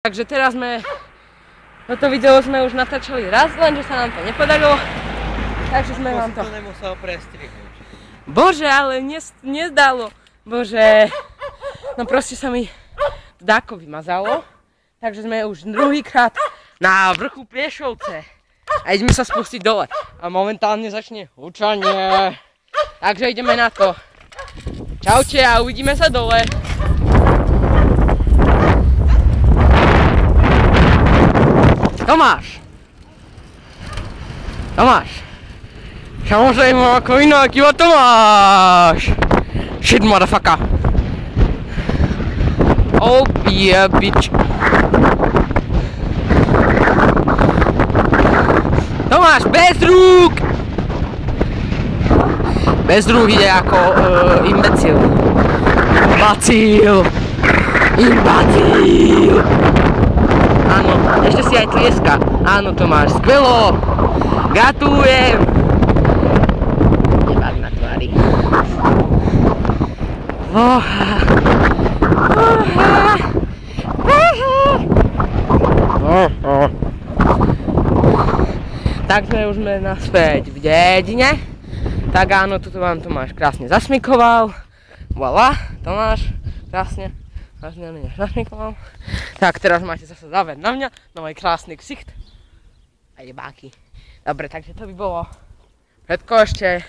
Takže teraz toto video sme už natáčali raz, lenže sa nám to nepodarilo. Takže sme vám to nemusel prestrihnúť. Bože, ale nezdalo. Bože. No proste sa mi dáko vymazalo. Takže sme už druhýkrát na vrchu Piešovce. A ideme sa spustiť dole. A momentálne začne hučanie. Takže ideme na to. Čaute a uvidíme sa dole. Tomáš! Samozrejme ako inak, iba Tomáš! Shit, motherfucker! Oh yeah, bitch! Tomáš, bez rúk! Bez rúk ide ako imbecil. Imbacil! Áno, ešte si aj tlieska. Áno, Tomáš, skvelo! Gratulujem! Nebák na tvári. Tak už sme naspäť v dedine. Tak áno, tuto vám Tomáš krásne zasmikoval. Voilà, Tomáš, krásne. Zasmikoval. Tak, teraz máte zase záver na mňa, na môj krásny ksicht. A jebáky. Dobre, takže to by bolo všetko ešte.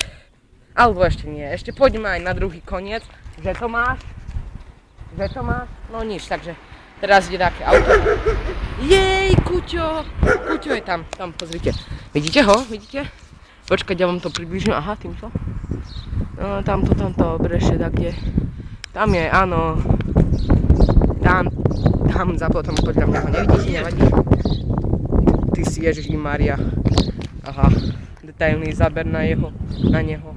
Alebo ešte nie, ešte pôjdeme aj na druhý koniec. Že to máš? No nič, takže teraz ide také auto. Jej, Kuťo! Kuťo je tam, pozrite. Vidíte ho? Vidíte? Počkať, ja vám to približím, aha, týmto. No, tamto breše, tak je. Tam je, áno. Tam za plotom, podľa mňa ho nevidíte, nevadí. Ty si Ježišmária. Aha, detailný záber na neho.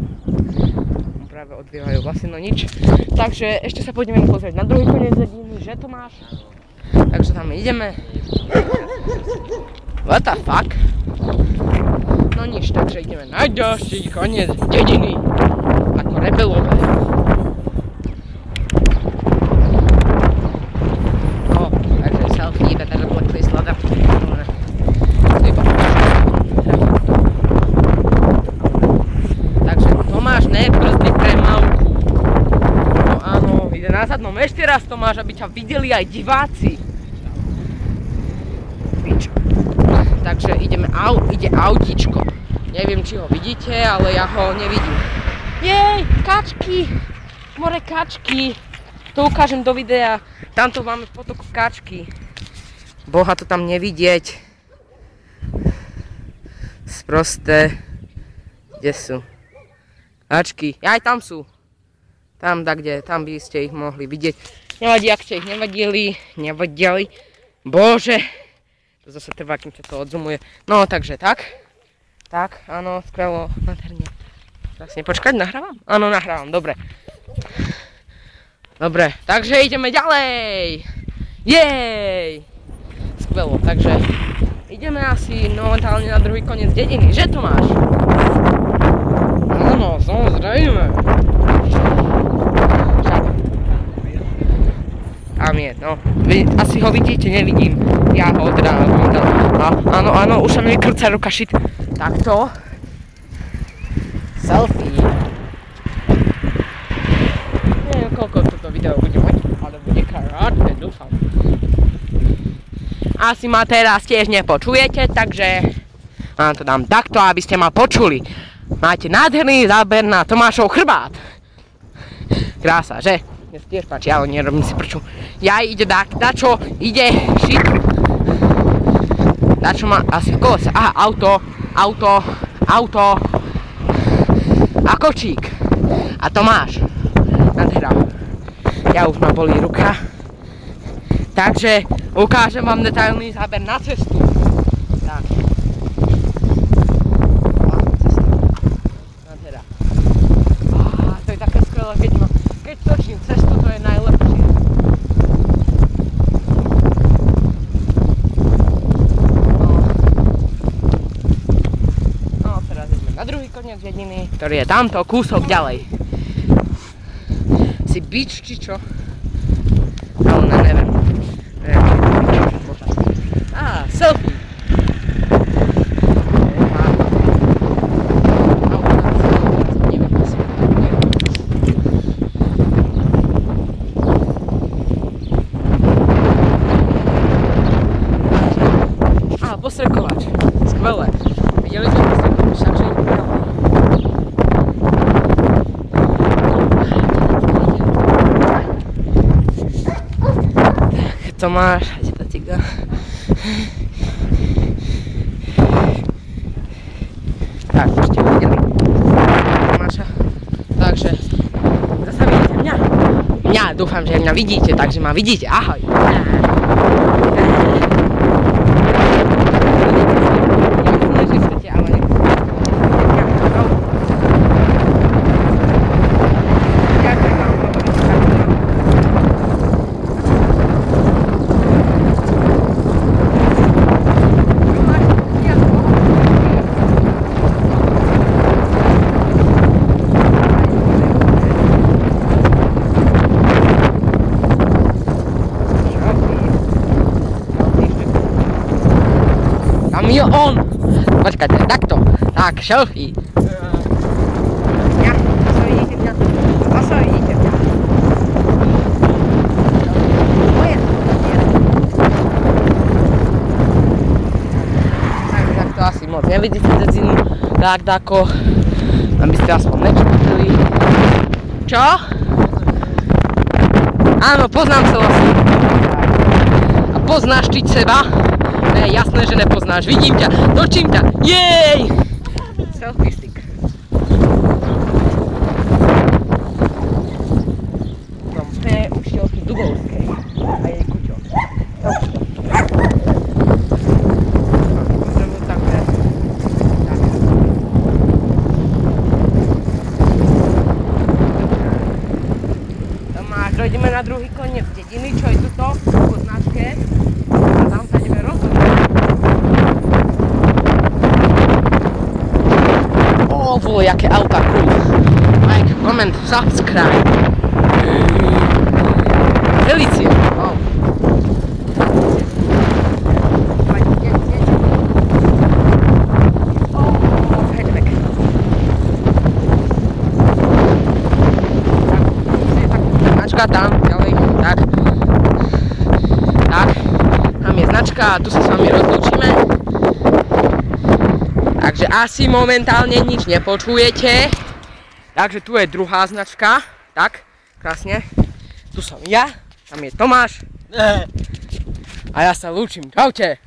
Práve odbiehajú vlasy, no nič. Takže ešte sa pôjdeme pozrieť na druhý koniec dediny, že to máš. Takže tam ideme. What the fuck? No nič, takže ideme na ďalší koniec dediny. Ako rebelové. Ešte raz, Tomáš, aby ťa videli aj diváci. Takže ide autičko. Neviem, či ho vidíte, ale ja ho nevidím. Jej, kačky! More kačky. To ukážem do videa. Tamto máme potok kačky. Boha to tam nevidieť. Sprosté. Kde sú? Kačky. Aj tam sú. Tam by ste ich mohli vidieť. Nevadí, ak ste ich nevadili. Bože. To zase trvá, kým sa to odzumuje. No, takže tak. Tak, áno, skvelo, nádherne. Krásne, počkať, nahrávam? Áno, nahrávam, dobre. Dobre, takže ideme ďalej. Jej. Skvelo, takže ideme asi momentálne na druhý koniec dediny. Že to máš? Áno, samozrejme. Tam je, no. Vy asi ho vidíte, nevidím. Ja ho odrávam. Áno, už sa mi vykrúca ruka, shit. Takto. Selfie. Neviem, koľko toto video bude mať, ale bude krátke, dúfam. Asi ma teraz tiež nepočujete, takže vám to dám takto, aby ste ma počuli. Máte nádherný záber na Tomášov chrbát. Krása, že? Mne sa tiež páči, ale nerobím si prču. Ide dačo, ide, shit. Dačo má asi v kolese, aha, auto. A kočík. A Tomáš. Nádhera. Ja už ma bolí ruka. Takže ukážem vám detailný záber na cestu. Tak. Nádhera. To je také skvelé, keď točím cestu, to je najlepšie. No, teraz ideme na druhý koniec dediny, ktorý je tamto kúsok ďalej. Si bič, či čo? Ale neviem. Tomáš, a kde tá ciga? Tak, už ste videli Tomáša. Takže, zasa vidíte mňa? Mňa, dúfam, že mňa vidíte, takže ma vidíte. Ahoj. Jo, on! Počkajte, takto. Tak, selfie. Mňa, zase vidíte mňa. Zase vidíte mňa. Moje. Tak to asi moc nevidíte dedzinu. Tak, dako. Aby ste aspoň nečutili. Čo? Áno, poznám sa vlastne. A poznáš čiť seba? Ne, jasné, že nepoznáš. Vidím ťa, točím ťa. Jej! Selfie stick. Som v té učiteľky Dubovskej a jej kuťo. Pozdravujem také. Tomáš, dojdeme na druhý koniec dediny, čo je tuto, po značke. A tam sa ideme rozhodnúť. Vole, jaké auta, cool. Like, comment, subscribe. Felicie. Oh. Hatchback. Značka tam, ďalej, tak. Tak, tam je značka a tu sa s vami rozlúčime. Takže asi momentálne nič nepočujete. Takže tu je druhá značka. Tak, krásne. Tu som ja, tam je Tomáš. A ja sa lúčim. Čaute.